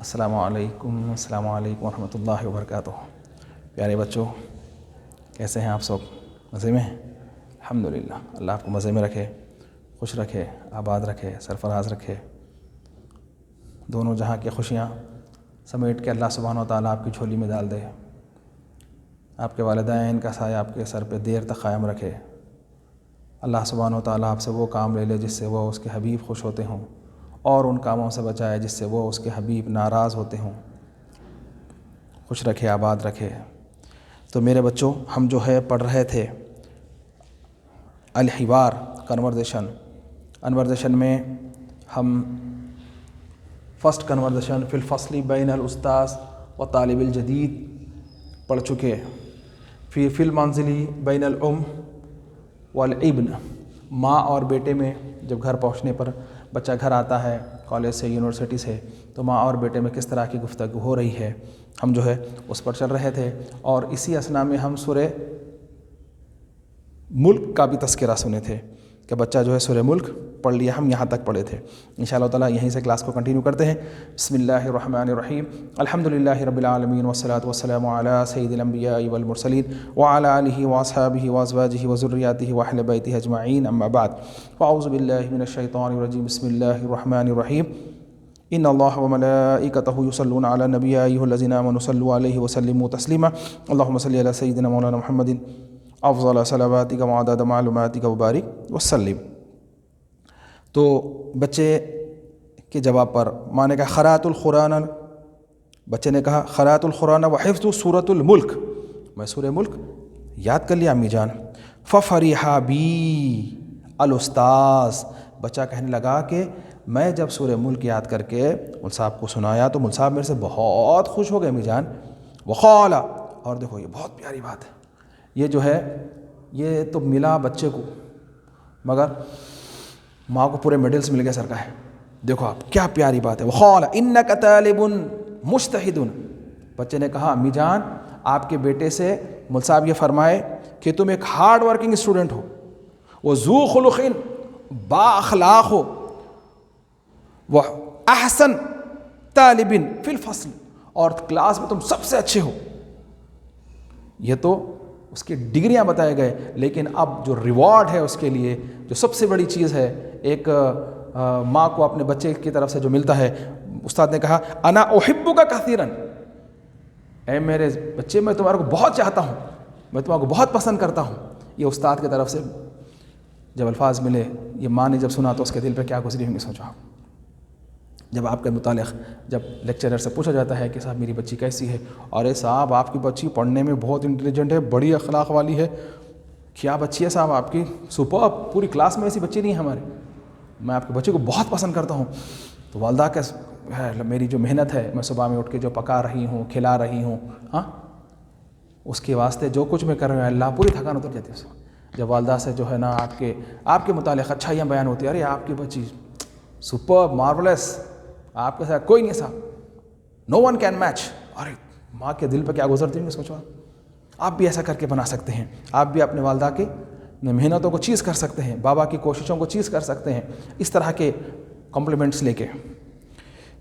السلام علیکم ورحمۃ اللہ وبرکاتہ۔ پیارے بچوں، کیسے ہیں آپ سب؟ مزے میں ہیں؟ الحمدللہ، اللہ آپ کو مزے میں رکھے، خوش رکھے، آباد رکھے، سرفراز رکھے، دونوں جہاں کی خوشیاں سمیٹ کے اللہ سبحانہ و تعالیٰ آپ کی جھولی میں ڈال دے، آپ کے والدین کا سایہ آپ کے سر پہ دیر تک قائم رکھے، اللہ سبحانہ و تعالیٰ آپ سے وہ کام لے لے جس سے وہ اس کے حبیب خوش ہوتے ہوں، اور ان کاموں سے بچائے جس سے وہ اس کے حبیب ناراض ہوتے ہوں، خوش رکھے، آباد رکھے۔ تو میرے بچوں، ہم جو ہے پڑھ رہے تھے الحوار کنورزیشن میں ہم فرسٹ کنورزیشن فی الفصل بین الاستاذ و طالب الجدید پڑھ چکے، فی المنزلی بین الام والابن، ماں اور بیٹے میں جب گھر پہنچنے پر بچہ گھر آتا ہے کالج سے، یونیورسٹی سے، تو ماں اور بیٹے میں کس طرح کی گفتگو ہو رہی ہے، ہم جو ہے اس پر چل رہے تھے۔ اور اسی اثنا میں ہم سورہ ملک کا بھی تذکرہ سنے تھے کہ بچہ جو ہے سورہ ملک پڑھ لیا، ہم یہاں تک پڑھے تھے۔ انشاءاللہ تعالیٰ یہیں سے کلاس کو کنٹینیو کرتے ہیں۔ بسم اللہ الرحمن الرحیم، الحمدللہ رب العالمین والصلاة والسلام علی سید الانبیاء والمرسلین وعلی آلہ واصحابہ وازواجہ وذریاتہ واہل بیتہ اجمعین، اما بعد، فاعوذ باللہ من الشیطان الرجیم، بسم اللہ الرحمن الرحیم، ان اللہ وملائکتہ یصلون علی النبی یا ایھا الذین آمنوا صلوا علیہ وسلموا تسلیما، اللہم صل علی سیدنا مولانا محمد افضل صلواتک وعدد معلوماتک وبارک وسلم۔ تو بچے کے جواب پر ماں نے کہا قرأت القرآن، بچے نے کہا قرأت القرآن وحفظت سورۃ الملک، میں سورہ ملک یاد کر لیا امی جان۔ ففرح بی الاستاذ، بچہ کہنے لگا کہ میں جب سورہ ملک یاد کر کے مول صاحب کو سنایا تو مول صاحب میرے سے بہت خوش ہو گئے امی جان۔ وقال، اور دیکھو یہ بہت پیاری بات ہے، یہ جو ہے یہ تو ملا بچے کو، مگر ماں کو پورے میڈلز مل گئے سر کا ہے۔ دیکھو آپ کیا پیاری بات ہے۔ وقال انک طالب مجتہد، بچے نے کہا امی جان آپ کے بیٹے سے مول صاحب یہ فرمائے کہ تم ایک ہارڈ ورکنگ اسٹوڈنٹ ہو، وہ ذو خلق، با اخلاق ہو، وہ احسن طالب فی الفصل، اور کلاس میں تم سب سے اچھے ہو۔ یہ تو اس کی ڈگریاں بتائے گئے، لیکن اب جو ریوارڈ ہے اس کے لیے جو سب سے بڑی چیز ہے، ایک ماں کو اپنے بچے کی طرف سے جو ملتا ہے، استاد نے کہا انا احبک کثیرا، اے میرے بچے میں تمہارے کو بہت چاہتا ہوں، میں تمہارے کو بہت پسند کرتا ہوں۔ یہ استاد کی طرف سے جب الفاظ ملے، یہ ماں نے جب سنا تو اس کے دل پہ کیا گزری ہوں گی، سوچو آپ۔ جب آپ کے متعلق جب لیکچرر سے پوچھا جاتا ہے کہ صاحب میری بچی کیسی ہے، ارے صاحب آپ کی بچی پڑھنے میں بہت انٹیلیجنٹ ہے، بڑی اخلاق والی ہے، کیا بچی ہے صاحب آپ کی، سپر، پوری کلاس میں ایسی بچی نہیں ہے ہمارے، میں آپ کے بچے کو بہت پسند کرتا ہوں۔ تو والدہ کا میری جو محنت ہے، میں صبح میں اٹھ کے جو پکا رہی ہوں، کھلا رہی ہوں، ہاں اس کے واسطے جو کچھ میں کر رہا ہوں اللہ، پوری تھکان اتر جاتی ہے اس وقت جب والدہ سے جو ہے نا آپ کے متعلق اچھائیاں بیان ہوتی ہے، ارے آپ کی بچی سپر، مارولس، آپ کے ساتھ کوئی نہیں صاحب، نو ون کین میچ۔ ارے ماں کے دل پہ کیا گزرتی ہوں گے، سوچو آپ بھی ایسا کر کے بنا سکتے ہیں، آپ بھی اپنے والدہ کی محنتوں کو چیز کر سکتے ہیں، بابا کی کوششوں کو چیز کر سکتے ہیں، اس طرح کے کمپلیمنٹس لے کے۔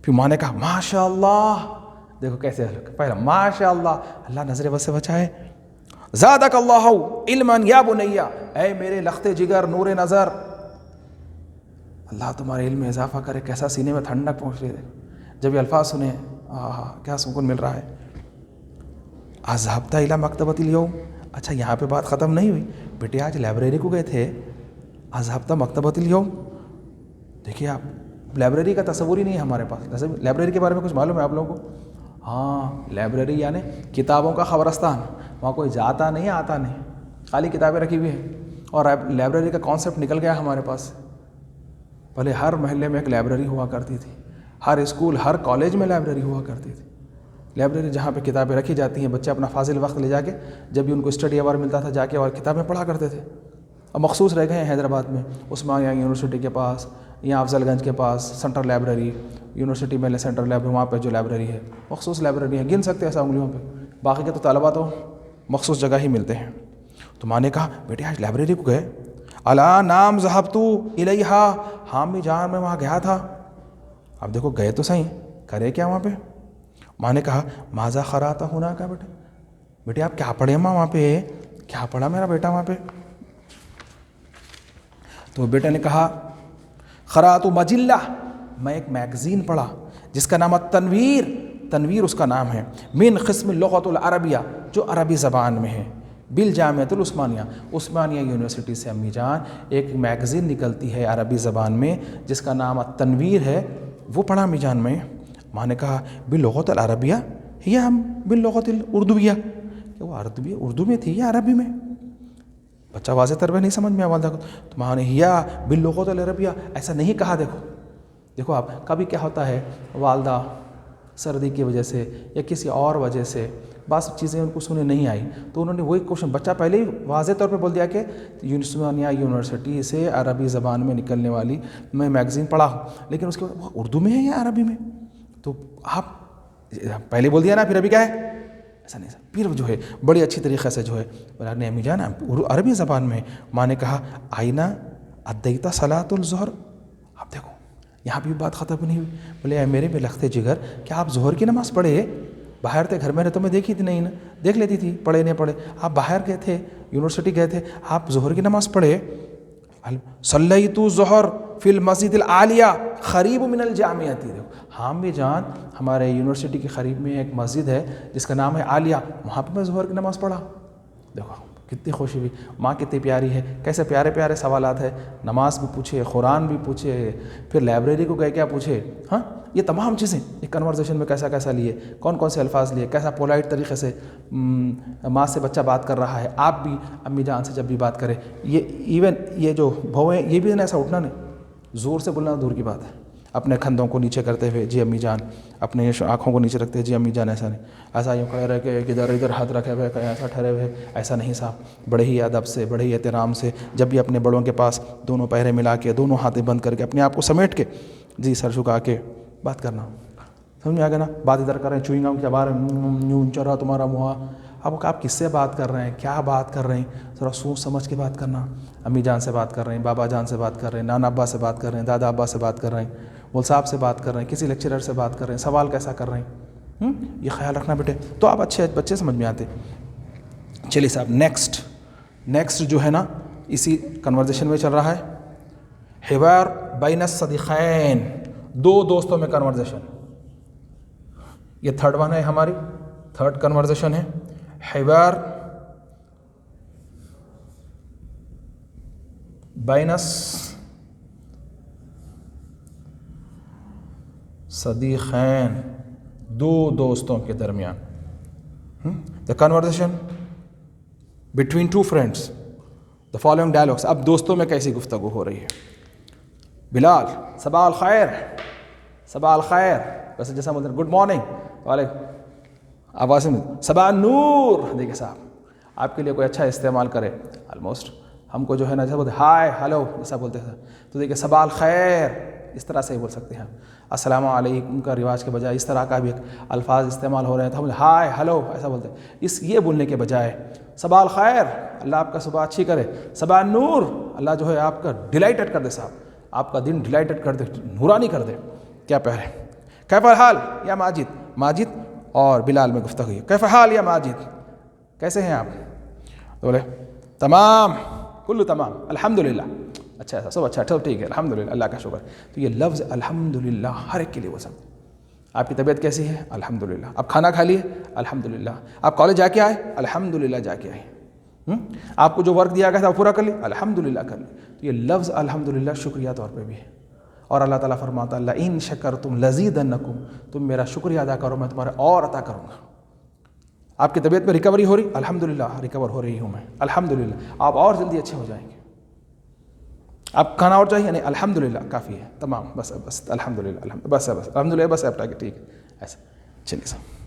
پھر ماں نے کہا ماشاء اللہ، دیکھو کیسے پہلا ماشاء اللہ، اللہ نظر بد سے بچائے۔ زادک اللہ علما یا بنیا، اے میرے لخت جگر، نور نظر، اللہ تمہارے علم میں اضافہ کرے۔ کیسا سینے میں ٹھنڈک پہنچ رہی ہے جب یہ الفاظ سنے، کیا سکون مل رہا ہے۔ اذهبت الى مکتبۃ اليوم، اچھا یہاں پہ بات ختم نہیں ہوئی، بیٹے آج لائبریری کو گئے تھے، اذهبت مکتبۃ اليوم، دیکھیے آپ لائبریری کا تصور ہی نہیں ہے ہمارے پاس۔ لائبریری کے بارے میں کچھ معلوم ہے آپ لوگوں کو؟ ہاں، لائبریری یعنی کتابوں کا قبرستان، وہاں کوئی جاتا نہیں آتا نہیں، خالی کتابیں رکھی ہوئی ہیں، اور لائبریری کا کانسیپٹ نکل گیا ہمارے پاس۔ پہلے ہر محلے میں ایک لائبریری ہوا کرتی تھی، ہر اسکول، ہر کالج میں لائبریری ہوا کرتی تھی، لائبریری جہاں پہ کتابیں رکھی جاتی ہیں، بچے اپنا فاضل وقت لے جا کے، جب بھی ان کو اسٹڈی آور ملتا تھا جا کے اور کتابیں پڑھا کرتے تھے۔ اب مخصوص رہ گئے ہیں حیدرآباد میں، عثمانیہ یونیورسٹی کے پاس، یہاں افضل گنج کے پاس سینٹرل لائبریری، یونیورسٹی میں سینٹرل لائبریری، وہاں پہ جو لائبریری ہے مخصوص لائبریری ہے، گن سکتے ہیں ایسا انگلیوں پہ، باقی کے تو طلبا تو مخصوص جگہ ہی ملتے ہیں۔ تو ماں نے کہا بیٹے آج لائبریری کو گئے؟ الا نام ذهبت الیہا، ہاں امی جان میں وہاں گیا تھا۔ اب دیکھو گئے تو صحیح، کرے کیا وہاں پہ؟ ماں نے کہا ماذا قرأت ہونا کا بیٹے آپ کیا پڑھے ماں وہاں پہ؟ کیا پڑھا میرا بیٹا وہاں پہ؟ تو بیٹے نے کہا قرأت مجلہ، میں ایک میگزین پڑھا جس کا نام تنویر، تنویر اس کا نام ہے، من قسم اللغۃ العربیہ، جو عربی زبان میں ہے، بالجامعۃ العثمانیہ، عثمانیہ یونیورسٹی سے امی جان ایک میگزین نکلتی ہے عربی زبان میں جس کا نام تنویر ہے، وہ پڑھا امی جان میں۔ ماں نے کہا باللغۃ العربیہ یا باللغۃ الاردویہ، کہ وہ اردو میں تھی یا عربی میں؟ بچہ واضح طور پہ نہیں سمجھ میں والدہ کو، تو ماں نے یا باللغۃ العربیہ، ایسا نہیں کہا۔ دیکھو آپ کبھی کیا ہوتا ہے، والدہ سردی کی وجہ سے یا کسی اور وجہ سے بعض چیزیں ان کو سنے نہیں آئی، تو انہوں نے وہی کوشچن، بچہ پہلے ہی واضح طور پہ بول دیا کہ عثمانیہ یونیورسٹی سے عربی زبان میں نکلنے والی میں میگزین پڑھا ہوں، لیکن اس کے بعد وہ اردو میں ہے یا عربی میں؟ تو آپ پہلے بول دیا نا، پھر ابھی کیا ہے؟ ایسا نہیں، پھر جو ہے بڑی اچھی طریقے سے جو ہے بولا نہیں امی جان عربی زبان میں۔ ماں نے کہا آئینہ ادیتا صلاۃ الظہر، اب دیکھو یہاں بھی بات ختم نہیں ہوئی، بولے اے میرے میں لخت جگر، کیا آپ ظہر کی نماز پڑھے؟ باہر تھے، گھر میں تو میں دیکھی تھی نہیں نا، دیکھ لیتی تھی، پڑھے نہیں پڑھے، آپ باہر گئے تھے، یونیورسٹی گئے تھے، آپ ظہر کی نماز پڑھے؟ صلیت الظہر فی المسجد العالیہ قریب من الجامعہ، ہاں بھی جان ہمارے یونیورسٹی کے قریب میں ایک مسجد ہے جس کا نام ہے عالیہ، وہاں پہ میں ظہر کی نماز پڑھا۔ دیکھو کتنی خوشی ہوئی، ماں کتنی پیاری ہے، کیسے پیارے پیارے سوالات ہے، نماز بھی پوچھے، قرآن بھی پوچھے، پھر لائبریری کو گئے کیا پوچھے، ہاں یہ تمام چیزیں ایک کنورزیشن میں کیسا کیسا لیے، کون کون سے الفاظ لیے، کیسا پولائٹ طریقے سے ماں سے بچہ بات کر رہا ہے۔ آپ بھی امی جان سے جب بھی بات کریں، یہ ایون یہ جو بھویں یہ بھی ایسا اٹھنا نہیں، زور سے بولنا دور کی بات ہے، اپنے کندھوں کو نیچے کرتے ہوئے جی امی جان، اپنے آنکھوں کو نیچے رکھتے ہوئے جی امی جان، ایسا نہیں، ایسا یوں کہہ رہے کہ ادھر ادھر ہاتھ رکھے ہوئے کہیں ایسا ٹھہرے ہوئے، ایسا نہیں صاحب، بڑے ہی ادب سے، بڑے ہی احترام سے، جب بھی اپنے بڑوں کے پاس دونوں پیریں ملا کے، دونوں ہاتھیں بند کر کے، اپنے آپ کو سمیٹ کے، جی سر جھکا کے بات کرنا، سمجھ میں آ گیا نا؟ بات ادھر کر رہے ہیں، چوئنگ گم کے بارے یوں چل رہا تمہارا منہ، اب آپ کس سے بات کر رہے ہیں، کیا بات کر رہے ہیں، ذرا سوچ سمجھ کے بات کرنا۔ امی جان سے بات کر رہے ہیں، بابا جان سے بات کر رہے ہیں، نانا ابا سے بات کر رہے ہیں، دادا ابا سے بات کر رہے ہیں، مول صاحب سے بات کر رہے ہیں، کسی لیکچرر سے بات کر رہے ہیں، سوال کیسا کر رہے ہیں، یہ خیال رکھنا بیٹے، تو آپ اچھے بچے سمجھ میں آتے۔ چلیے صاحب نیکسٹ جو ہے نا اسی کنورزیشن میں چل رہا ہے، حوار بین الصدیقین، دو دوستوں میں کنورزیشن، یہ تھرڈ ون ہے، ہماری تھرڈ کنورزیشن ہے، حوار بین صدیقین، دو دوستوں کے درمیان، the conversation between two friends, the following dialogues، اب دوستوں میں کیسی گفتگو ہو رہی ہے۔ بلال صباح الخیر، صباح الخیر، ویسے جیسا بولتے ہیں گڈ مارننگ، وعلیکم، آواز میں صباح النور، دیکھیں صاحب آپ کے لیے کوئی اچھا استعمال کرے، آلموسٹ ہم کو جو ہے نا جیسا بولتے ہیں ہائے ہلو جیسا بولتے ہیں، تو دیکھیں صباح الخیر اس طرح سے ہی بول سکتے ہیں، السلام علیکم کا رواج کے بجائے اس طرح کا بھی الفاظ استعمال ہو رہے ہیں، تو ہم ہائے ہلو ایسا بولتے ہیں، یہ بولنے کے بجائے صباح الخیر، اللہ آپ کا صبح اچھی کرے، صباح النور، اللہ جو ہے آپ کا ڈیلائٹڈ کر دے، صاحب آپ کا دن ڈیلائٹڈ کر دے، نورانی کر دے، کیا پہرے، کیف الحال یا ماجد اور بلال میں گفتگو ہے، کیف الحال یا ماجد، کیسے ہیں آپ؟ بولے تمام، کلو تمام، الحمدللہ، اچھا ایسا سب اچھا، ٹھیک ہے، الحمدللہ، اللہ کا شکر۔ تو یہ لفظ الحمدللہ ہر ایک کے لیے بول سکتے ہیں۔ آپ کی طبیعت کیسی ہے؟ الحمدللہ۔ آپ کھانا کھا لیے؟ الحمدللہ۔ آپ کالج جا کے آئے؟ الحمدللہ جا کے آئے۔ آپ کو جو ورک دیا گیا تھا وہ پورا کر لیا؟ الحمدللہ کر لیا۔ تو یہ لفظ الحمدللہ شکریہ طور پہ بھی ہے، اور اللہ تعالیٰ فرماتا ہے لئن شکرتم لزیدنکم، تم میرا شکریہ ادا کرو میں تمہارے اور عطا کروں گا۔ آپ کی طبیعت میں ریکوری ہو رہی؟ الحمدللہ ریکور ہو رہی ہوں میں، الحمدللہ۔ آپ اور جلدی اچھے ہو جائیں گے۔ آپ کھانا اور چاہیے؟ نہیں، الحمدللہ کافی ہے، تمام، بس الحمدللہ، بس الحمدللہ، بس اب تک ٹھیک ہے، ایسا چلیے صاحب۔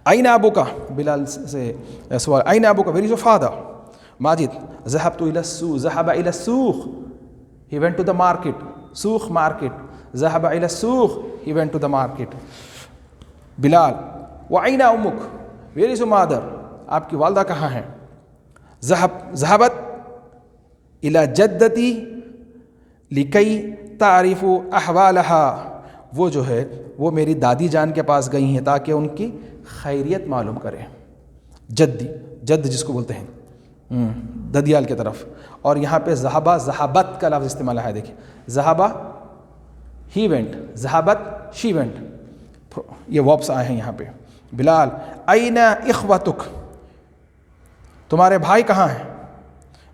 أين أبوك؟ بلال سے سوال، أين أبوك؟ Where is your father؟ Majid ذهبت إلى السوق، ذهب إلى السوق، he went to the market، سوق market، ذهب إلى السوق، he went to the market۔ Bilal وأين أمك؟ Where is your mother؟ آپ کی والدہ کہاں ہیں؟ ذهبت إلى جدتي لكي تعرف أحوالها وہ جو ہے وہ میری دادی جان کے پاس گئی ہیں تاکہ ان کی خیریت معلوم کریں. جدی، جد جس کو بولتے ہیں ددیال کی طرف. اور یہاں پہ ذہبہ ذہبت کا لفظ استعمال ہے. دیکھیں ذہبہ ہی وینٹ، ذہبت شی وینٹ، یہ وربس آئے ہیں یہاں پہ. بلال این اخوتک، تمہارے بھائی کہاں ہیں؟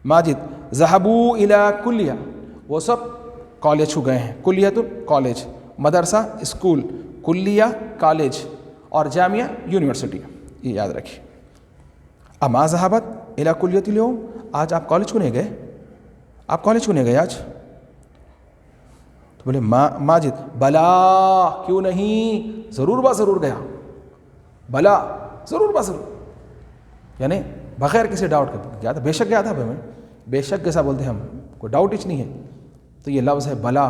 ماجد ذہبوا الی کلیہ، وہ سب کالج کو گئے ہیں. کلیۃ کالج، مدرسہ اسکول، کلیہ کالج، اور جامعہ یونیورسٹی. یہ یاد رکھیے. اما ذہبت الی کلیۃ اليوم، آج آپ کالج کو نہیں گئے؟ آپ کالج کو نہیں گئے آج؟ تو بولے ماجد بلا، کیوں نہیں، ضرور ضرور گیا. بلا ضرور ضرور، یعنی بغیر کسی ڈاؤٹ کے گیا تھا. بے شک گیا تھا بھائی میں، بے شک جیسا بولتے ہیں ہم، کوئی ڈاؤٹ ہی نہیں ہے. تو یہ لفظ ہے بلا.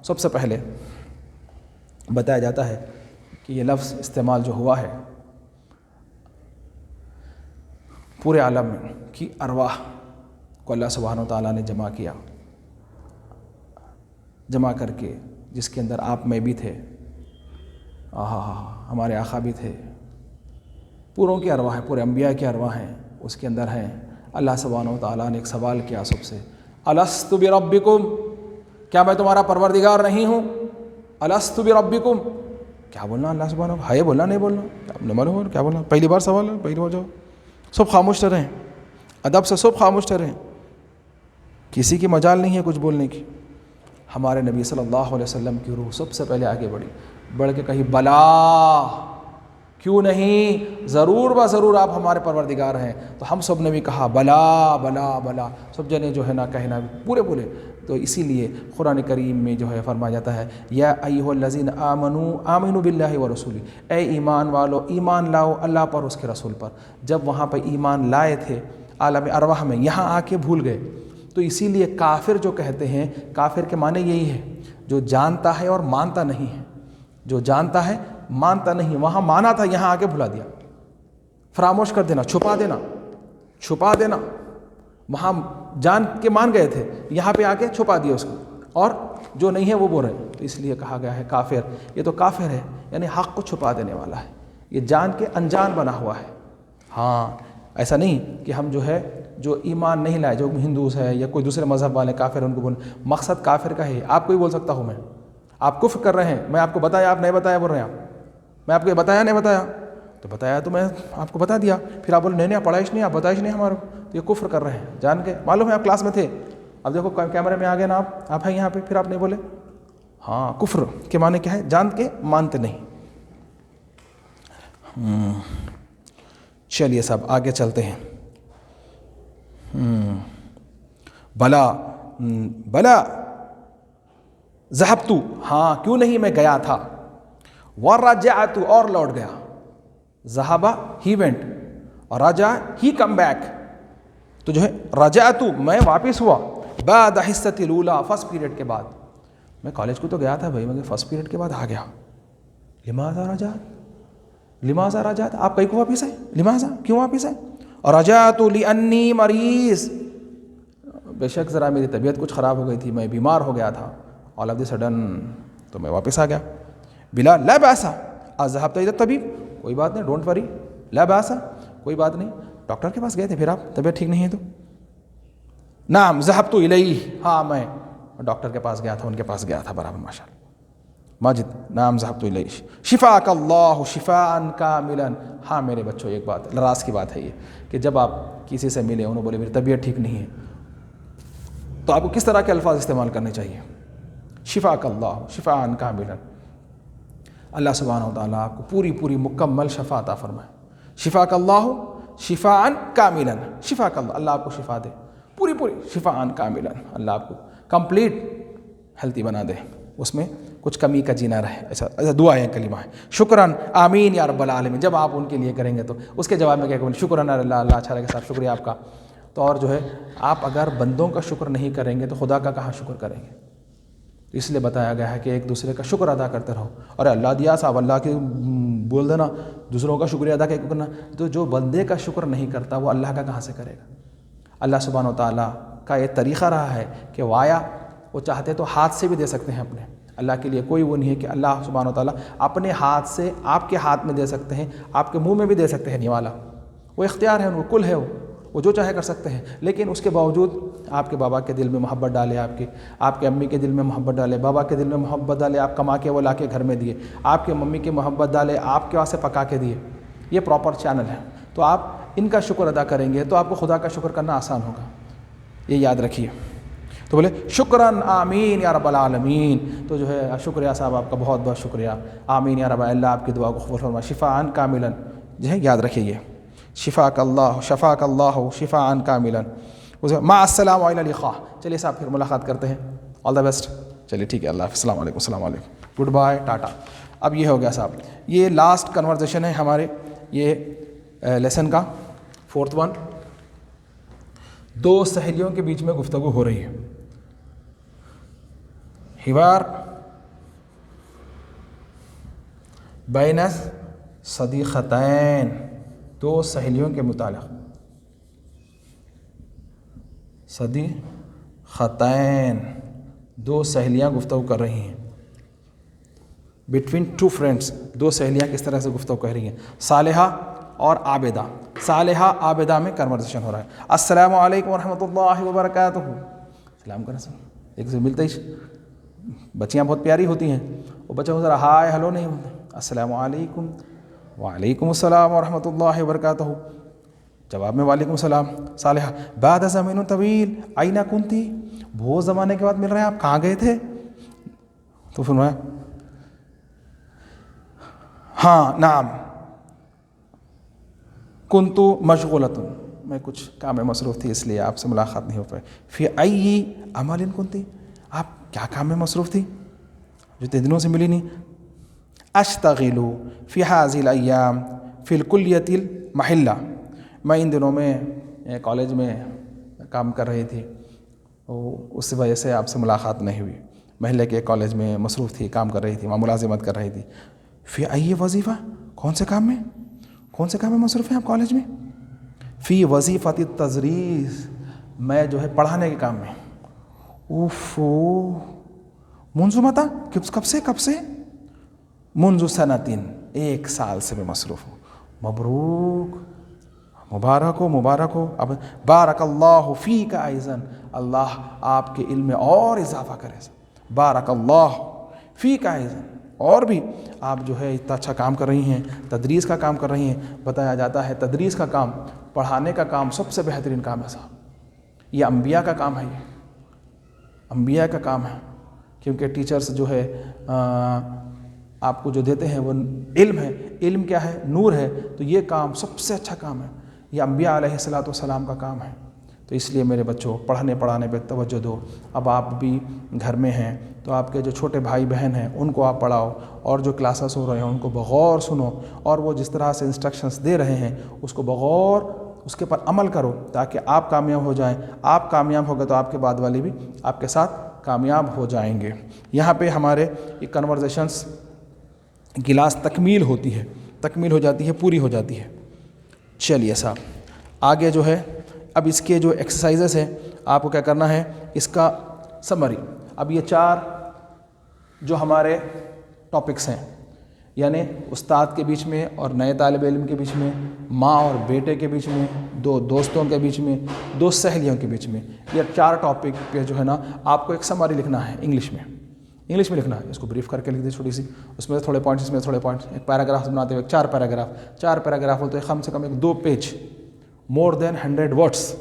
سب سے پہلے بتایا جاتا ہے کہ یہ لفظ استعمال جو ہوا ہے پورے عالم کی ارواح کو اللہ سبحانہ و تعالیٰ نے جمع کیا، جمع کر کے، جس کے اندر آپ میں بھی تھے، ہمارے آقا بھی تھے، پوروں کی ارواح ہیں، پورے انبیاء کی ارواح ہیں اس کے اندر ہیں. اللہ سبحانہ و تعالیٰ نے ایک سوال کیا سب سے، الست بربکم، کیا میں تمہارا پروردگار نہیں ہوں؟ الست بربکم، کیا بولنا اللہ سبحانہ، ہے بولنا نہیں بولنا، معلوم کیا بولنا. پہلی بار سوال ہے، پہلی بار جاؤ. سب خاموش رہیں، ادب سے سب خاموش رہیں، کسی کی مجال نہیں ہے کچھ بولنے کی. ہمارے نبی صلی اللہ علیہ وسلم کی روح سب سے پہلے آگے بڑھی، بڑھ کے کہی بلا، کیوں نہیں، ضرور ضرور آپ ہمارے پروردگار ہیں. تو ہم سب نے بھی کہا بلا بلا بلا، سب جنے جو ہے نا کہنا پورے بولے. تو اسی لیے قرآن کریم میں جو ہے فرمایا جاتا ہے یا ایھا الذین آمنوا آمنوا باللہ ورسولہ، اے ایمان والو ایمان لاؤ اللہ پر، اس کے رسول پر. جب وہاں پہ ایمان لائے تھے عالم ارواح میں، یہاں آ کے بھول گئے. تو اسی لیے کافر جو کہتے ہیں، کافر کے معنی یہی ہے جو جانتا ہے اور مانتا نہیں ہے. جو جانتا ہے مانتا نہیں، وہاں مانا تھا یہاں آ کے بھلا دیا، فراموش کر دینا، چھپا دینا. وہاں جان کے مان گئے تھے، یہاں پہ آ کے چھپا دیا اس کو، اور جو نہیں ہے وہ بول رہے ہیں. تو اس لیے کہا گیا ہے کافر، یہ تو کافر ہے، یعنی حق کو چھپا دینے والا ہے، یہ جان کے انجان بنا ہوا ہے. ہاں ایسا نہیں کہ ہم جو ہے جو ایمان نہیں لائے، جو ہندوز ہے یا کوئی دوسرے مذہب والے کافر ان کو بولیں. مقصد کافر کا ہے. آپ کو ہی بول سکتا ہوں میں، آپ کفر کر رہے ہیں، میں آپ کو بتایا آپ نہیں بتایا بول رہے ہیں آپ، میں آپ کو یہ بتایا نہیں بتایا، تو بتایا تو میں آپ کو بتا دیا، پھر آپ بولے نہیں پڑھائش نہیں، آپ بتائش نہیں ہمارے کو. تو یہ کفر کر رہے ہیں جان کے. معلوم ہے آپ کلاس میں تھے، اب دیکھو کیمرے میں آ گئے نا، آپ ہیں یہاں پہ، پھر آپ نہیں بولے. ہاں کفر کے معنی کیا ہے؟ جان کے مانتے نہیں. چلیے صاحب آگے چلتے ہیں. بلا ذہبت، ہاں کیوں نہیں میں گیا تھا. ورجعت، اور لوٹ گیا. ذہبہ ہی وینٹ، اور رجع ہی کم بیک. تو جو ہے رجعت، میں واپس ہوا. بعد حصۃ الاولیٰ، فرسٹ پیریڈ کے بعد. میں کالج کو تو گیا تھا بھائی، مگر فرسٹ پیریڈ کے بعد آ گیا. لماذا رجعت، آپ کہیں کو واپس آئے؟ لماذا، کیوں واپس آئے؟ اور رجعت لانی مریض، بے شک ذرا میری طبیعت کچھ خراب ہو گئی تھی، میں بیمار ہو گیا تھا آل آف دی سڈن، تو میں واپس آ گیا. بلا لا باس اذهبت الى الطبيب، کوئی بات نہیں، ڈونٹ وری، لا باس، کوئی بات نہیں. ڈاکٹر کے پاس گئے تھے پھر آپ، طبیعت ٹھیک نہیں ہے تو؟ نعم ذهبت الیہ، ہاں میں ڈاکٹر کے پاس گیا تھا، ان کے پاس گیا تھا برابر. ماشاء اللہ. ماجد نعم ذهبت الیہ شفاءک اللہ شفاء کاملا. ہاں میرے بچوں ایک بات راز کی بات ہے یہ کہ جب آپ کسی سے ملے، انہوں بولے میری طبیعت ٹھیک نہیں ہے، تو آپ کو کس طرح کے الفاظ استعمال کرنے چاہیے؟ شفاءک اللہ شفاء کاملا. اللہ سبحانہ و تعالیٰ آپ کو پوری مکمل شفا عطا فرمائے. شفاءک اللہ شفاء کاملا، شفاءک اللہ، اللہ آپ کو شفا دے، پوری شفاء کاملا، اللہ آپ کو کمپلیٹ ہیلتھی بنا دے، اس میں کچھ کمی کا جینا رہے. ایسا دعا ہے، کلمہ ہے. شکراً آمین یا رب العالمین. جب آپ ان کے لیے کریں گے تو اس کے جواب میں کیا کہیں؟ شکراً اللہ اچھا رہے گا صاحب، شکریہ آپ کا. تو اور جو ہے آپ اگر بندوں کا شکر نہیں کریں گے تو خدا کا کہاں شکر کریں گے؟ تو اس لیے بتایا گیا ہے کہ ایک دوسرے کا شکر ادا کرتے رہو. اور اللہ دیا صاحب اللہ کے بول دینا، دوسروں کا شکریہ ادا کرنا. تو جو بندے کا شکر نہیں کرتا وہ اللہ کا کہاں سے کرے گا؟ اللہ سبحانہ و تعالیٰ کا یہ طریقہ رہا ہے کہ وایا وہ چاہتے تو ہاتھ سے بھی دے سکتے ہیں اپنے. اللہ کے لیے کوئی وہ نہیں ہے کہ اللہ سبحانہ و تعالیٰ اپنے ہاتھ سے آپ کے ہاتھ میں دے سکتے ہیں, آپ کے منہ میں بھی دے سکتے ہیں نوالا. وہ اختیار ہے, ان کو کل ہے, وہ جو چاہے کر سکتے ہیں. لیکن اس کے باوجود آپ کے بابا کے دل میں محبت ڈالے, آپ کے امی کے دل میں محبت ڈالے, بابا کے دل میں محبت ڈالے, آپ کما کے وہ لا کے گھر میں دیے, آپ کے ممی کی محبت ڈالے, آپ کے واسطے پکا کے دیے. یہ پراپر چینل ہے. تو آپ ان کا شکر ادا کریں گے تو آپ کو خدا کا شکر کرنا آسان ہوگا. یہ یاد رکھیے. تو بولے شکراً آمین یا رب العالمین. تو جو ہے شکریہ صاحب, آپ کا بہت بہت شکریہ. آمین یا رب, اللہ آپ کی دعا کو قبول فرما. شفاءً کاملاً, جو ہے یاد رکھیے یہ شفاک اللہ شفاءً کاملاً. مع السلام و الی اللقاء. چلیے صاحب پھر ملاقات کرتے ہیں. All the best. چلیے ٹھیک ہے, اللہ حافظ. السلام علیکم. السلام علیکم. Good bye, tata. اب یہ ہو گیا صاحب, یہ لاسٹ کنورزیشن ہے ہمارے یہ لیسن کا, 4th ون. دو سہیلیوں کے بیچ میں گفتگو ہو رہی ہے. حوار بین صدیقتین, دو سہیلیوں کے متعلق. صدیقتین, دو سہیلیاں گفتگو کر رہی ہیں. بٹوین ٹو فرینڈس, دو سہیلیاں کس طرح سے گفتگو کر رہی ہیں. صالحہ اور عابدہ. صالحہ عابدہ میں کنورسیشن ہو رہا ہے. السلام علیکم ورحمۃ اللہ وبرکاتہ. سلام کریں سر, ایک سے ملتے ہی. بچیاں بہت پیاری ہوتی ہیں, وہ بچوں کو ذرا ہائے ہلو نہیں ہوتے. السلام علیکم. وعلیکم السلام ورحمۃ اللہ وبرکاتہ. جواب میں وعلیکم السلام. صالحہ بعد زمین طویل اینا کنتی, بہت زمانے کے بعد مل رہے ہیں, آپ کہاں گئے تھے؟ تو فرمایا ہاں نعم کنتو مشغولۃ, میں کچھ کام میں مصروف تھی اس لیے آپ سے ملاقات نہیں ہو پائی. فی ای عمل کنتی, آپ کیا کام میں مصروف تھی جو اتنے دنوں سے ملی نہیں؟ اشتغل فی هذه الایام فی الکلیۃ المحلہ, میں ان دنوں میں کالج میں کام کر رہی تھی, اس وجہ سے آپ سے ملاقات نہیں ہوئی. محلے کے کالج میں مصروف تھی, کام کر رہی تھی, وہاں ملازمت کر رہی تھی. فی ای وظیفہ, کون سے کام میں مصروف ہیں آپ کالج میں؟ فی وظیفۃ التدریس, میں جو ہے پڑھانے کے کام میں. اوفو منذ متى, کب سے؟ منذ سنتین, 1 سال سے میں مصروف ہوں. مبروک, مبارک ہو. اب بارک اللہ فیک ایضا, اللہ آپ کے علم میں اور اضافہ کرے. بارک اللہ فیک ایضا, اور بھی آپ جو ہے اتنا اچھا کام کر رہی ہیں, تدریس کا کام کر رہی ہیں. بتایا جاتا ہے تدریس کا کام, پڑھانے کا کام سب سے بہترین کام ہے صاحب. یہ انبیاء کا کام ہے, یہ انبیاء کا کام ہے. کیونکہ ٹیچرز جو ہے آپ کو جو دیتے ہیں وہ علم ہے. علم کیا ہے؟ نور ہے. تو یہ کام سب سے اچھا کام ہے, یہ انبیاء علیہ الصلاۃ والسلام کا کام ہے. تو اس لیے میرے بچوں پڑھانے پہ توجہ دو. اب آپ بھی گھر میں ہیں تو آپ کے جو چھوٹے بھائی بہن ہیں ان کو آپ پڑھاؤ, اور جو کلاسز ہو رہے ہیں ان کو بغور سنو, اور وہ جس طرح سے انسٹرکشنز دے رہے ہیں اس کو بغور اس کے پر عمل کرو, تاکہ آپ کامیاب ہو جائیں. آپ کامیاب ہو گئے تو آپ کے بعد والے بھی آپ کے ساتھ کامیاب ہو جائیں گے. یہاں پہ ہمارے یہ کنورزیشنز کلاس تکمیل ہو جاتی ہے, پوری ہو جاتی ہے. چلیے صاحب آگے جو ہے اب اس کے جو ایکسرسائزز ہیں آپ کو کیا کرنا ہے, اس کا سمری. اب یہ 4 جو ہمارے ٹاپکس ہیں, یعنی استاد کے بیچ میں اور نئے طالب علم کے بیچ میں, ماں اور بیٹے کے بیچ میں, 2 دوستوں کے بیچ میں, 2 سہیلیوں کے بیچ میں, یہ 4 ٹاپک پہ جو ہے نا آپ کو ایک سمری لکھنا ہے انگلش میں لکھنا ہے. اس کو بریف کر کے لکھ دیں چھوٹی سی, اس میں تھوڑے پوائنٹس, اس میں تھوڑے پوائنٹس, ایک پیراگراف بناتے ہوئے 4 پیراگراف ہوتے ہیں, کم سے کم ایک 2 پیج, مور دین 100 ورڈس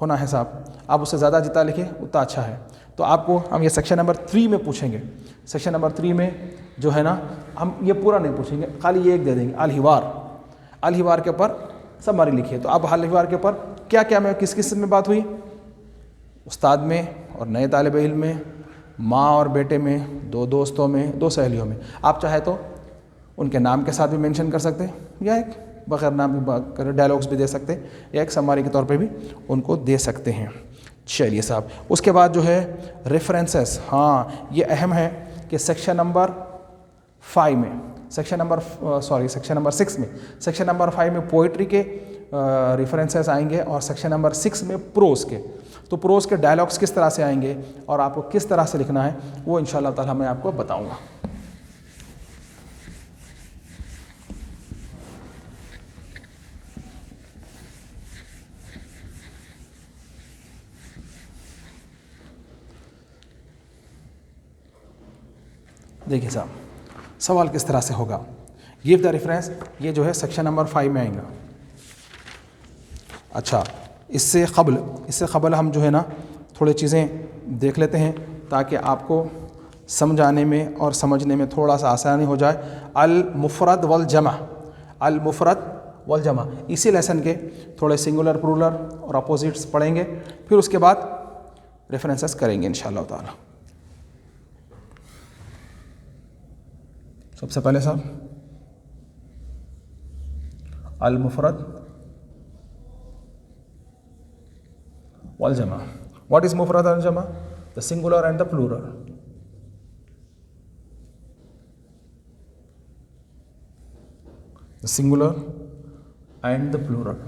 ہونا ہے صاحب. آپ اس سے زیادہ جتنا لکھیں اتنا اچھا ہے. تو آپ کو ہم یہ سیکشن نمبر 3 میں پوچھیں گے. سیکشن نمبر 3 میں جو ہے نا ہم یہ پورا نہیں پوچھیں گے, خالی یہ ایک دے دیں گے, الحوار کے اوپر سمری لکھیے. تو اب الحوار کے اوپر کیا میں کس میں بات ہوئی, استاد میں اور نئے طالب علم میں, ماں اور بیٹے میں, 2 دوستوں میں, 2 سہیلیوں میں. آپ چاہے تو ان کے نام کے ساتھ بھی مینشن کر سکتے ہیں, یا ایک بغیر نام بھی ڈائلاگس بھی دے سکتے ہیں, یا ایک سماری کے طور پہ بھی ان کو دے سکتے ہیں. چلیے صاحب اس کے بعد جو ہے ریفرنسز. ہاں یہ اہم ہے کہ سیکشن نمبر 6 میں, سیکشن نمبر 5 میں پوئٹری کے ریفرنسز آئیں گے, اور سیکشن نمبر 6 میں پروز کے. تو پروز کے ڈائلاگس کس طرح سے آئیں گے اور آپ کو کس طرح سے لکھنا ہے وہ انشاءاللہ تعالی میں آپ کو بتاؤں گا. دیکھیے صاحب سوال کس طرح سے ہوگا. گیو دا ریفرنس، یہ جو ہے سیکشن نمبر 5 میں آئیں گا. اچھا اس سے قبل ہم جو ہے نا تھوڑی چیزیں دیکھ لیتے ہیں تاکہ آپ کو سمجھانے میں اور سمجھنے میں تھوڑا سا آسانی ہو جائے. المفرد والجمع اسی لیسن کے تھوڑے سنگولر پلورل اور اپوزٹس پڑھیں گے، پھر اس کے بعد ریفرنسز کریں گے انشاءاللہ تعالی. سب سے پہلے صاحب المفرد والجمع. What is مفرد and جمع؟ The singular and the plural. The singular and the plural.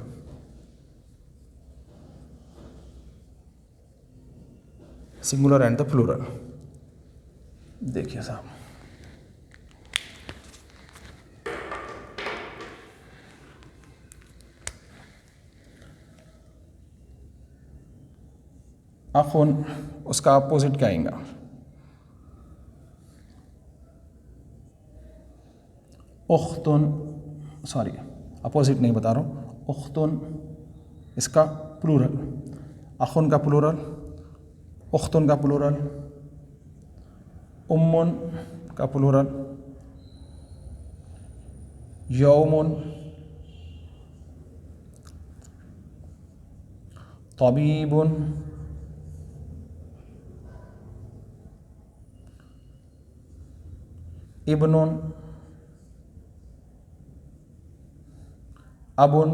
Singular and the plural. دیکھیے صاحب اخن اس کا اپوزٹ کیا آئیں گا؟ اختن، سوری اپوزٹ نہیں بتا رہا ہوں، اختن اس کا پلورل، اخن کا پلورل، اختن کا پلورل، امن کا پلورل، یومن، طبیبن، ابن، ابن،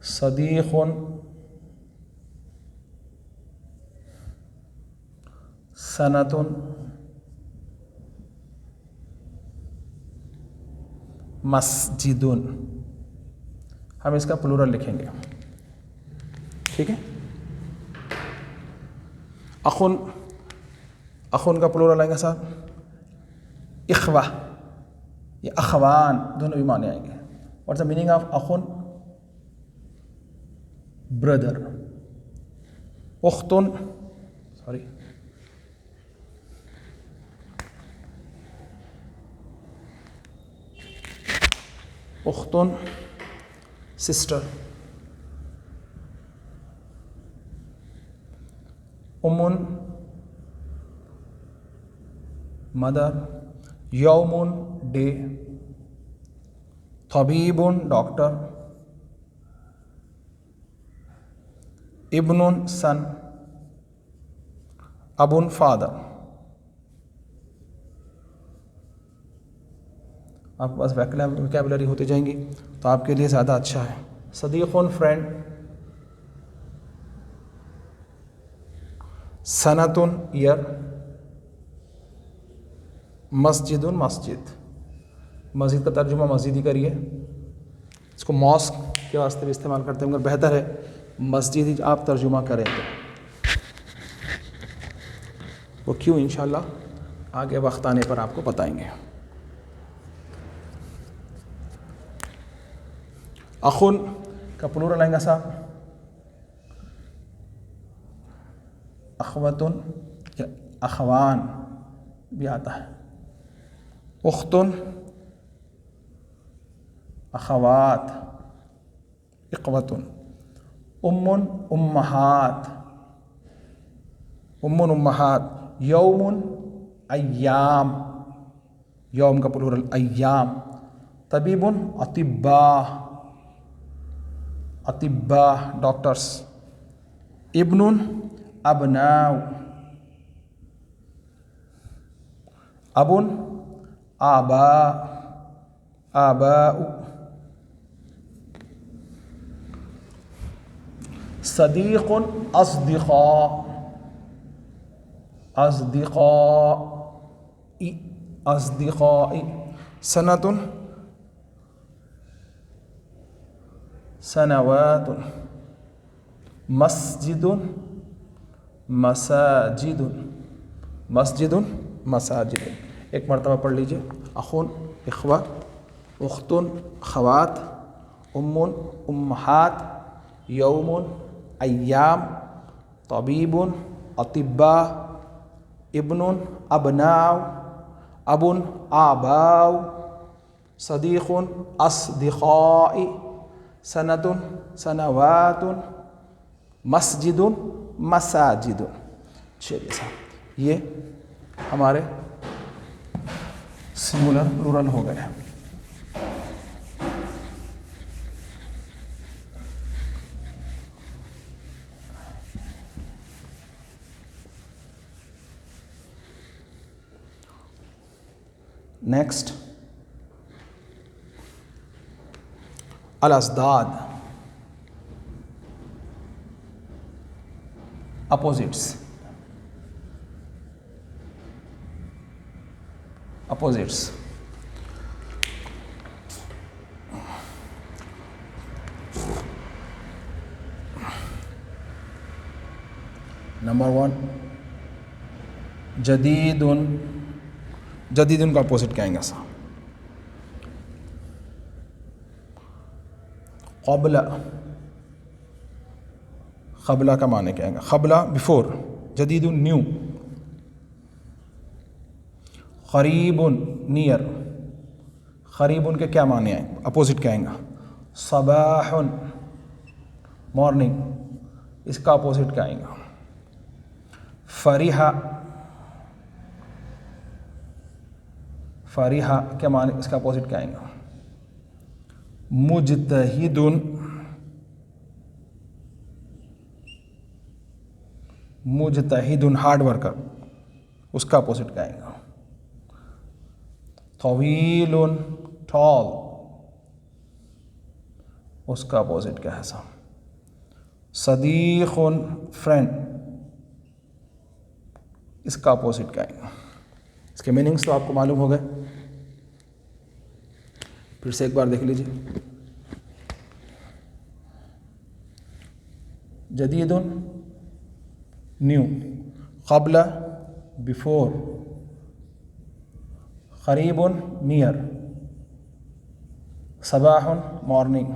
صدیق، سنۃ، مسجد. ہم اس کا پلورل لکھیں گے، ٹھیک ہے. اخن کا پلورل آئے گا صاحب اخوہ، یہ اخوان دونوں بھی معنی آئیں گے. واٹس دا میننگ آف اخن؟ بردر. اختن، سوری اختن سسٹر. امن مدر. یومن ڈے. طبیبن ڈاکٹر. ابن سن. ابن فادر. آپ کے پاس ویکیبلری ہوتی جائیں گی تو آپ کے لیے زیادہ اچھا ہے. صدیقن فرینڈ. سنتن ایئر. مسجد مسجد. مسجد کا ترجمہ مسجد ہی کریے، اس کو ماسک کے واسطے بھی استعمال کرتے ہیں مگر بہتر ہے مسجد ہی آپ ترجمہ کریں تو وہ کیوں انشاءاللہ آگے وقت آنے پر آپ کو بتائیں گے. اخن کا پلورل آئیں گا صاحب اخوتن یا اخوان بھی آتا ہے. اختن، اخوات، اخوتن. امن، امہات، امن امہات. یومن ایام، یوم کا پلورل ایام. طبیبن اطباء، اطباء ڈاکٹرس. ابن ابناء. ابن آباء، آباء. صدیق اصدقاء، أصدقائي أصدقائي سنة سنوات مسجد مساجد مسجد مساجد. ایک مرتبہ پڑھ لیجئے. اخون اخوہ، اختن خوات، امن امہات، یوم ایام، طبیب اطباء، ابن ابناء، اب آباء، صدیق اصدقاء، سنۃ سنوات، مسجد مساجد. چلیے صاحب، یہ ہمارے سنگولر پلورل ہو گئے. نیکسٹ الازداد، اپوزٹس. اپوزٹس نمبر 1 جدید. جدید کا اپوزٹ کہیں گے صاحب قبل. قبلہ کا معنی کہیں گے قبلہ بفور. جدید نیو. قریب نیئر. قریب کے کیا معنی ہیں؟ اپوزٹ کہیں گا صباح مارننگ. اس کا اپوزٹ کہیں گا فریحہ. فریحہ کیا معنی؟ اس کا اپوزٹ کہیں گا مجتہد. مجتہد ہارڈ ورکر، اس کا اپوزٹ کہیں گا طویل ٹال. اس کا اپوزٹ کیا ہے صاحب صدیق فرینڈ. اس کا اپوزٹ کہیں گا. اس کے میننگس تو آپ کو معلوم ہو گئے. پھر سے ایک بار دیکھ لیجیے. جدید نیو، قبل بفور، قریب نیئر، صباح مارننگ،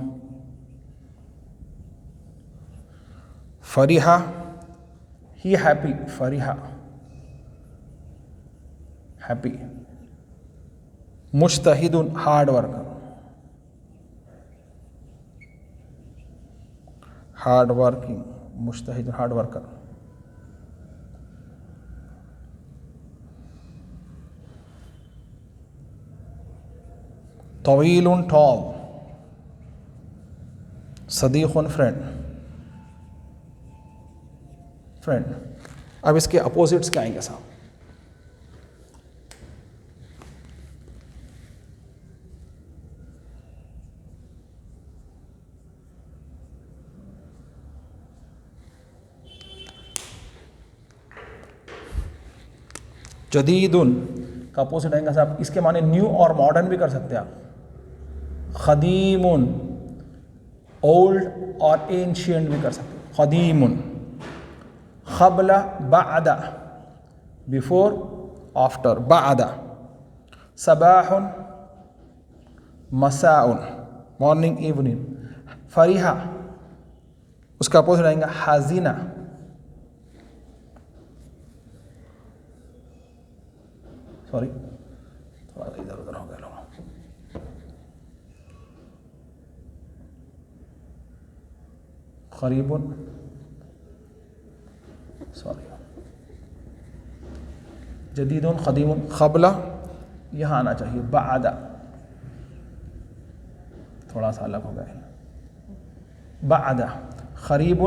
فریحہ ہی ہیپی. فریحہ ہیپی. مجتہد ہارڈ ورکر. Hard working. مجتہد ہارڈ ورکر. طویل ٹال. صدیق فرینڈ. فرینڈ. اب اس کے اپوزٹس کیا آئیں گے صاحب؟ جدید کا اپوزٹ آئیں گا صاحب. اس کے معنی نیو اور ماڈرن بھی کر سکتے ہیں آپ. قدیم اولڈ اور اینشینٹ بھی کر سکتے ہیں. قدیم. قبل بعد بفور آفٹر. بعد. صباح مساء مارننگ ایوننگ. فریحہ اس کا اپوزٹ آئیں گا حزینہ. سوری تھوڑا سا ادھر ادھر ہو گیا لوگ. قریب سوری جدید قدیم. قبل یہاں آنا چاہیے بعد. تھوڑا سا الگ ہو گیا ہے. بعد. قریب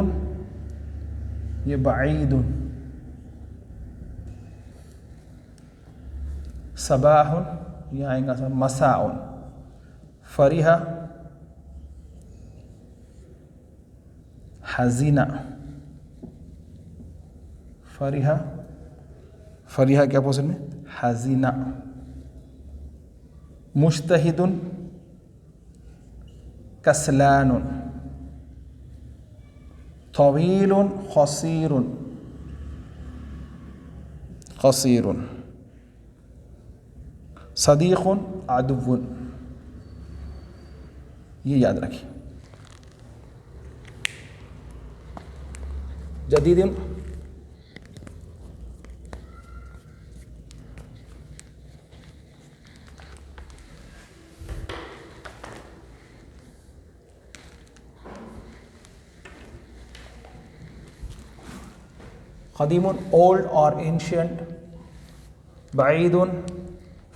یہ بعید. صباح یہ آئیں گا سر مساء. فریحہ حزینہ. فریحہ فریحہ کے اپوزٹ میں حزینہ. مجتہد کسلان. طویل قصیر قصیر. صدیق عدو. یہ یاد رکھیے. جدید قدیم old or ancient. بعید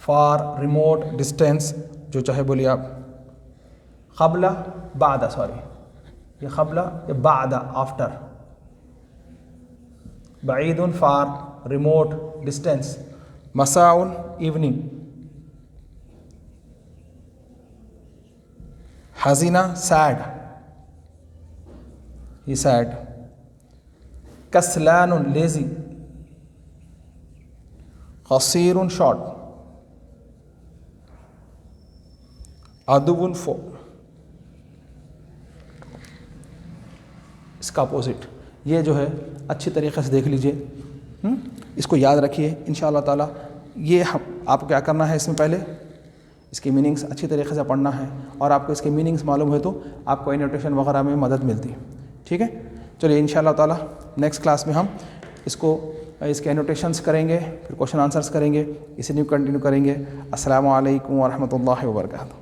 far remote distance جو چاہے بولیے آپ. قبل بعد سوری یہ قبل یہ بعد after. بعید far remote distance. مساء evening. حزینہ sad یہ sad. کسلان lazy. قصیر short. عدو فو. اس کا اپوزٹ. یہ جو ہے اچھی طریقے سے دیکھ لیجئے، اس کو یاد رکھیے انشاءاللہ تعالی. یہ آپ کیا کرنا ہے، اس میں پہلے اس کی میننگز اچھی طریقے سے پڑھنا ہے، اور آپ کو اس کے میننگز معلوم ہوئے تو آپ کو انوٹیشن وغیرہ میں مدد ملتی ہے. ٹھیک ہے، چلیے انشاءاللہ تعالی نیکسٹ کلاس میں ہم اس کے انوٹیشنز کریں گے، پھر کوشچن آنسرز کریں گے، اسی لیے کنٹینیو کریں گے. السلام علیکم ورحمۃ اللہ وبرکاتہ.